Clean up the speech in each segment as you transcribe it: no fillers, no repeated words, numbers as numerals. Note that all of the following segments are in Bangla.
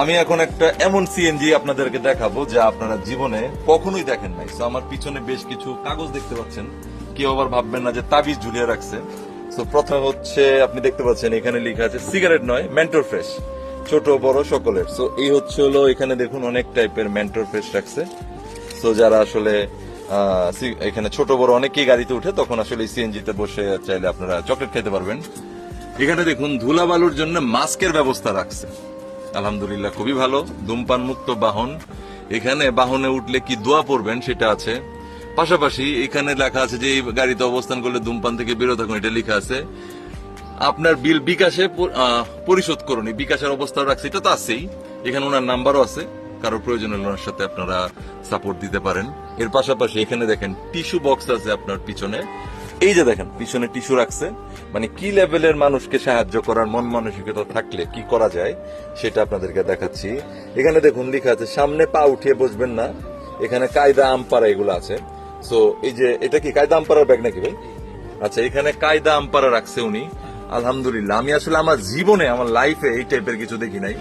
আমি এখন একটা এমন সিএনজি আপনাদেরকে দেখাবো যা আপনারা জীবনে কখনোই দেখেন নাই। তো আমার পিছনে বেশ কিছু কাগজ দেখতে পাচ্ছেন, কেউ আবার ভাববেন না যে তাবিজ ঝুলিয়ে রাখছে। তো প্রথমে হচ্ছে আপনি দেখতে পাচ্ছেন এখানে লেখা আছে সিগারেট নয় মেন্টর ফ্রেশ, ছোট বড় সকলের। তো এই হচ্ছে হলো এখানে দেখুন অনেক টাইপের মেন্টর ফ্রেশ রাখছে। তো যারা আসলে এখানে ছোট বড় অনেকেই গাড়িতে উঠে তখন আসলে সিএনজি তে বসে চাইলে আপনারা চকলেট খেতে পারবেন। এখানে দেখুন ধুলাবালুর জন্য মাস্কের ব্যবস্থা রাখছে, আলহামদুলিল্লাহ খুবই ভালো। ধূমপান মুক্ত বাহন, এখানে বাহনে উঠলে কি দোয়া পড়বেন সেটা আছে। পাশাপাশি এখানে লেখা আছে যে এই গাড়িতে অবস্থান করলে ধূমপান থেকে বিরত থাকুন, এটা লেখা আছে। আপনার বিল বিকাশে পরিশোধ করুন, বিকাশের অবস্থা রাখছে, এটা তো আছেই। এখানে ওনার নাম্বারও আছে, কারো প্রয়োজন হলে ওনার সাথে আপনারা সাপোর্ট দিতে পারেন। এর পাশাপাশি এখানে দেখেন টিস্যু বক্স আছে আপনার পিছনে, এই যে দেখেন পিছনে টিস্যু রাখছে। মানে কি লেভেলের মানুষকে সাহায্য করার মন মানসিকতা থাকলে কি করা যায় সেটা আপনাদেরকে দেখাচ্ছি। এখানে দেখুন লেখা আছে সামনে পা উঠিয়ে বসবেন না, এখানে কায়দা আমপারা এগুলো আছে। সো এই যে এটা কি কায়দা আমপারার ব্যাগ নাকি ভাই? আচ্ছা, এখানে কায়দা আমপারা রাখছে উনি, আলহামদুলিল্লাহ। আমি আসলে আমার জীবনে আমার লাইফে এই টাইপের কিছু দেখি নাই।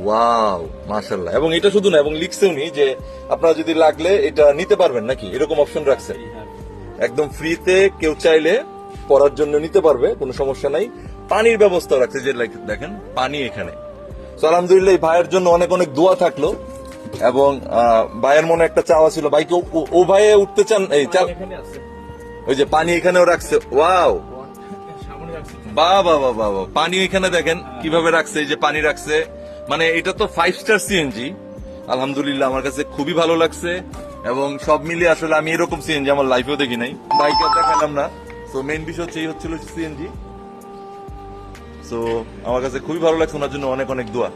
ওয়াও, মাশাআল্লাহ। এবং এটা শুধু না, এবং লিখছে উনি যে আপনারা যদি লাগলে এটা নিতে পারবেন নাকি, এরকম অপশন রাখছে। একদম ফ্রিতে কেউ চাইলে পড়ার জন্য নিতে পারবে, কোনো সমস্যা নাই। পানির ব্যবস্থা রাখছে, যে দেখেন পানি এখানে। তো আলহামদুলিল্লাহ এই ভাইয়ের জন্য অনেক অনেক দোয়া থাকলো। এবং ভাইয়ের মনে একটা চাওয়া ছিল, ভাইকে ও ভাইয়ে উঠতে চান, এই চাল ওই যে পানি এখানেও রাখছে। ওয়াও, বাবা বাবা বাবা, পানি এখানে দেখেন কিভাবে রাখছে, এই যে পানি রাখছে। মানে এটা তো 5 স্টার সিএনজি, আলহামদুলিল্লাহ আমার কাছে খুবই ভালো লাগছে। এবং সব মিলিয়ে আসলে আমি এরকম সিএনজি আমার লাইফেও দেখি নাই। বাইকে দেখালাম না, তো মেইন বিষয় হচ্ছে এই হচ্ছিল সিএনজি। তো আমার কাছে খুবই ভালো লাগছে, ওনার জন্য অনেক অনেক দোয়া।